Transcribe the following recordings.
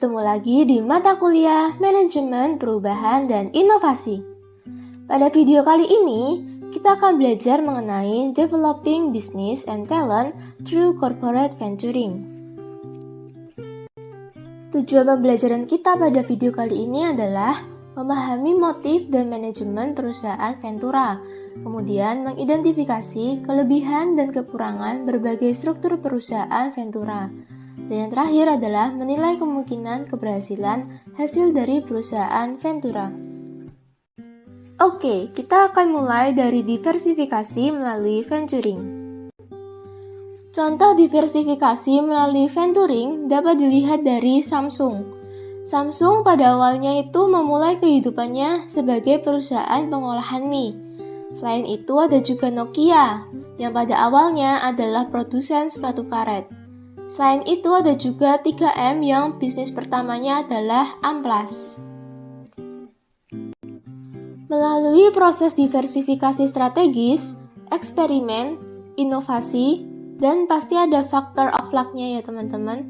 bertemu lagi di mata kuliah Manajemen Perubahan dan Inovasi. Pada video kali ini, kita akan belajar mengenai Developing Business and Talent through Corporate Venturing. Tujuan pembelajaran kita pada video kali ini adalah memahami motif dan manajemen perusahaan Ventura, kemudian mengidentifikasi kelebihan dan kekurangan berbagai struktur perusahaan Ventura. Dan yang terakhir adalah menilai kemungkinan keberhasilan hasil dari perusahaan Ventura. Oke, kita akan mulai dari diversifikasi melalui venturing. Contoh diversifikasi melalui venturing dapat dilihat dari Samsung. Samsung pada awalnya itu memulai kehidupannya sebagai perusahaan pengolahan mie. Selain itu ada juga Nokia, yang pada awalnya adalah produsen sepatu karet. Selain itu ada juga 3M yang bisnis pertamanya adalah Amplas. Melalui proses diversifikasi strategis, eksperimen, inovasi, dan pasti ada faktor of luck-nya ya teman-teman.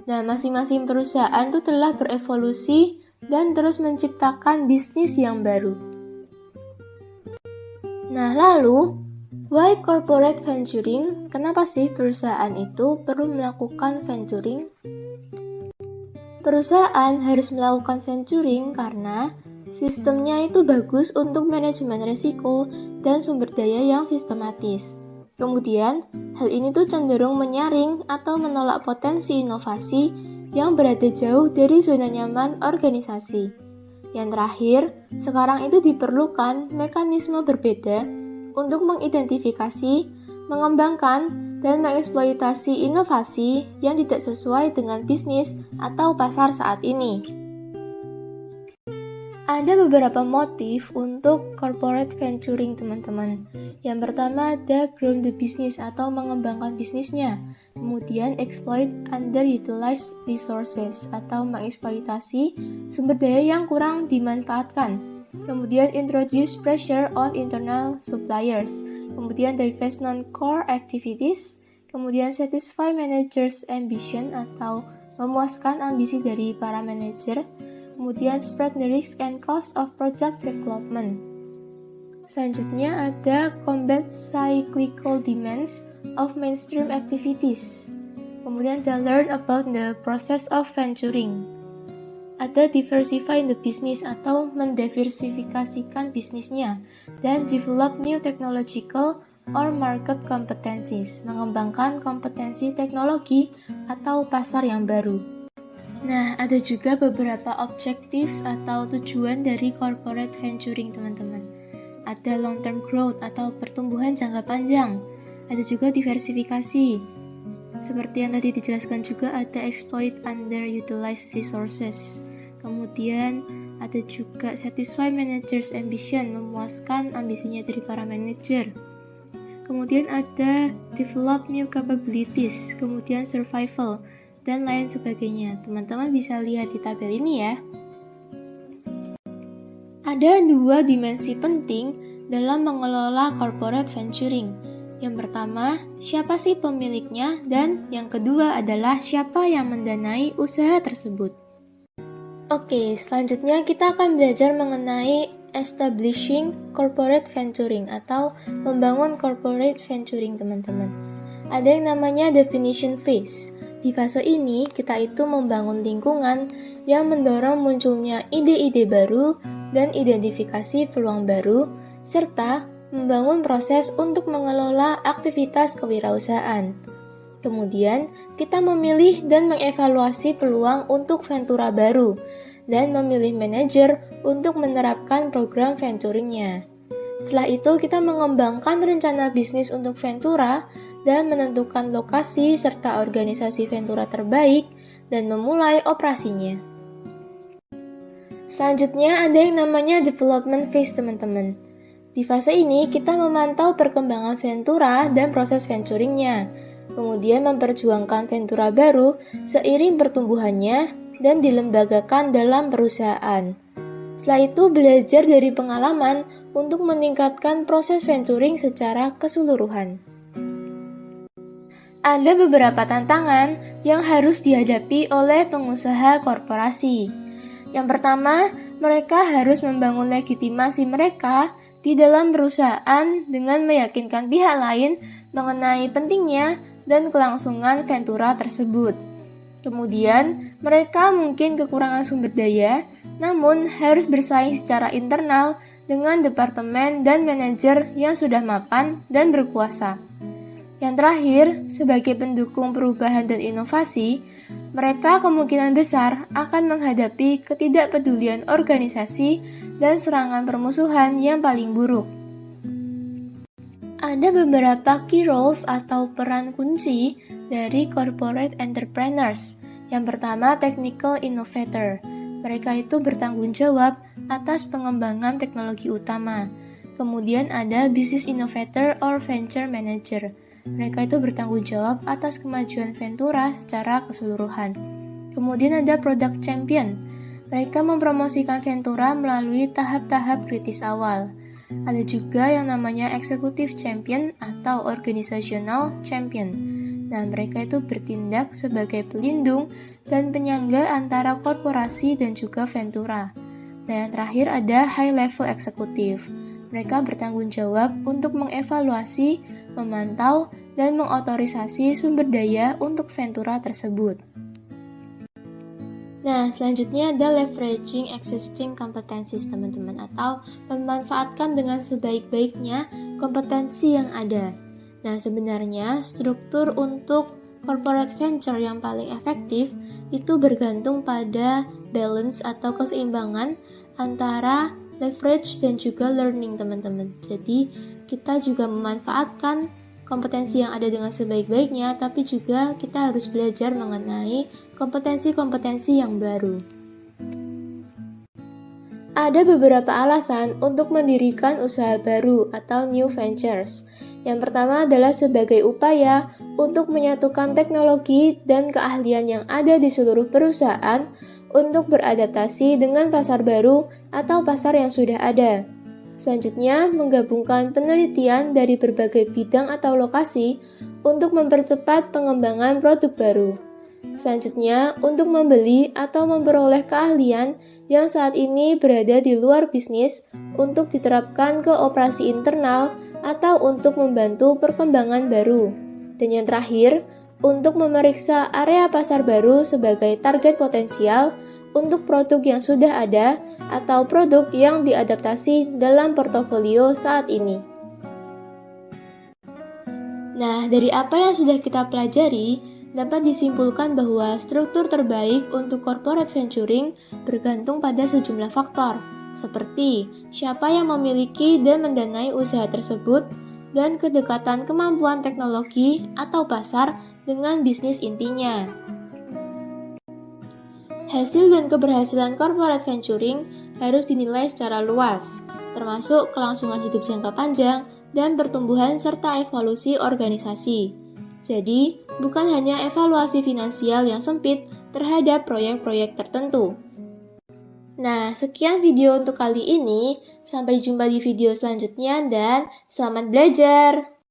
Nah, masing-masing perusahaan itu telah berevolusi dan terus menciptakan bisnis yang baru. Nah, lalu why corporate venturing? Kenapa sih perusahaan itu perlu melakukan venturing? Perusahaan harus melakukan venturing karena sistemnya itu bagus untuk manajemen risiko dan sumber daya yang sistematis. Kemudian, hal ini tuh cenderung menyaring atau menolak potensi inovasi yang berada jauh dari zona nyaman organisasi. Yang terakhir, sekarang itu diperlukan mekanisme berbeda untuk mengidentifikasi, mengembangkan, dan mengeksploitasi inovasi yang tidak sesuai dengan bisnis atau pasar saat ini. Ada beberapa motif untuk corporate venturing, teman-teman. Yang pertama ada grow the business atau mengembangkan bisnisnya. Kemudian exploit underutilized resources atau mengeksploitasi sumber daya yang kurang dimanfaatkan. Kemudian introduce pressure on internal suppliers. Kemudian divest non-core activities. Kemudian satisfy managers' ambition atau memuaskan ambisi dari para manajer. Kemudian spread the risk and cost of project development. Selanjutnya ada combat cyclical demands of mainstream activities. Kemudian ada learn about the process of venturing. Ada diversify the business atau mendiversifikasikan bisnisnya. Dan develop new technological or market competencies, mengembangkan kompetensi teknologi atau pasar yang baru. Nah, ada juga beberapa objectives atau tujuan dari corporate venturing, teman-teman. Ada long-term growth atau pertumbuhan jangka panjang. Ada juga diversifikasi. Seperti yang tadi dijelaskan juga ada exploit underutilized resources. Kemudian ada juga satisfy managers' ambition, memuaskan ambisinya dari para manajer. Kemudian ada develop new capabilities, kemudian survival, dan lain sebagainya. Teman-teman bisa lihat di tabel ini ya. Ada dua dimensi penting dalam mengelola corporate venturing. Yang pertama, siapa sih pemiliknya? Dan yang kedua adalah siapa yang mendanai usaha tersebut. Oke, selanjutnya kita akan belajar mengenai establishing corporate venturing atau membangun corporate venturing, teman-teman. Ada yang namanya definition phase. Di fase ini, kita itu membangun lingkungan yang mendorong munculnya ide-ide baru dan identifikasi peluang baru, serta membangun proses untuk mengelola aktivitas kewirausahaan. Kemudian, kita memilih dan mengevaluasi peluang untuk ventura baru, dan memilih manajer untuk menerapkan program venturingnya. Setelah itu, kita mengembangkan rencana bisnis untuk ventura, dan menentukan lokasi serta organisasi ventura terbaik, dan memulai operasinya. Selanjutnya ada yang namanya development phase, teman-teman. Di fase ini kita memantau perkembangan ventura dan proses venturingnya, kemudian memperjuangkan ventura baru seiring pertumbuhannya dan dilembagakan dalam perusahaan. Setelah itu belajar dari pengalaman untuk meningkatkan proses venturing secara keseluruhan. Ada beberapa tantangan yang harus dihadapi oleh pengusaha korporasi. Yang pertama, mereka harus membangun legitimasi mereka di dalam perusahaan dengan meyakinkan pihak lain mengenai pentingnya dan kelangsungan Ventura tersebut. Kemudian, mereka mungkin kekurangan sumber daya, namun harus bersaing secara internal dengan departemen dan manajer yang sudah mapan dan berkuasa. Yang terakhir, sebagai pendukung perubahan dan inovasi, mereka kemungkinan besar akan menghadapi ketidakpedulian organisasi dan serangan permusuhan yang paling buruk. Ada beberapa key roles atau peran kunci dari corporate entrepreneurs. Yang pertama, technical innovator. Mereka itu bertanggung jawab atas pengembangan teknologi utama. Kemudian ada business innovator or venture manager. Mereka itu bertanggung jawab atas kemajuan Ventura secara keseluruhan. Kemudian ada product champion. Mereka mempromosikan Ventura melalui tahap-tahap kritis awal. Ada juga yang namanya executive champion atau organizational champion. Nah, mereka itu bertindak sebagai pelindung dan penyangga antara korporasi dan juga Ventura. Nah, yang terakhir ada high level executive. Mereka bertanggung jawab untuk mengevaluasi, memantau, dan mengotorisasi sumber daya untuk Ventura tersebut. Nah, selanjutnya ada leveraging existing competencies, teman-teman, atau memanfaatkan dengan sebaik-baiknya kompetensi yang ada. Nah, sebenarnya struktur untuk corporate venture yang paling efektif itu bergantung pada balance atau keseimbangan antara leverage dan juga learning, teman-teman. Jadi, kita juga memanfaatkan kompetensi yang ada dengan sebaik-baiknya, tapi juga kita harus belajar mengenai kompetensi-kompetensi yang baru. Ada beberapa alasan untuk mendirikan usaha baru atau new ventures. Yang pertama adalah sebagai upaya untuk menyatukan teknologi dan keahlian yang ada di seluruh perusahaan untuk beradaptasi dengan pasar baru atau pasar yang sudah ada. Selanjutnya, menggabungkan penelitian dari berbagai bidang atau lokasi untuk mempercepat pengembangan produk baru. Selanjutnya, untuk membeli atau memperoleh keahlian yang saat ini berada di luar bisnis untuk diterapkan ke operasi internal atau untuk membantu perkembangan baru. Dan yang terakhir, untuk memeriksa area pasar baru sebagai target potensial untuk produk yang sudah ada atau produk yang diadaptasi dalam portofolio saat ini. Nah, dari apa yang sudah kita pelajari, dapat disimpulkan bahwa struktur terbaik untuk corporate venturing bergantung pada sejumlah faktor, seperti siapa yang memiliki dan mendanai usaha tersebut, dan kedekatan kemampuan teknologi atau pasar dengan bisnis intinya. Hasil dan keberhasilan corporate venturing harus dinilai secara luas, termasuk kelangsungan hidup jangka panjang dan pertumbuhan serta evolusi organisasi. Jadi, bukan hanya evaluasi finansial yang sempit terhadap proyek-proyek tertentu. Nah, sekian video untuk kali ini. Sampai jumpa di video selanjutnya dan selamat belajar!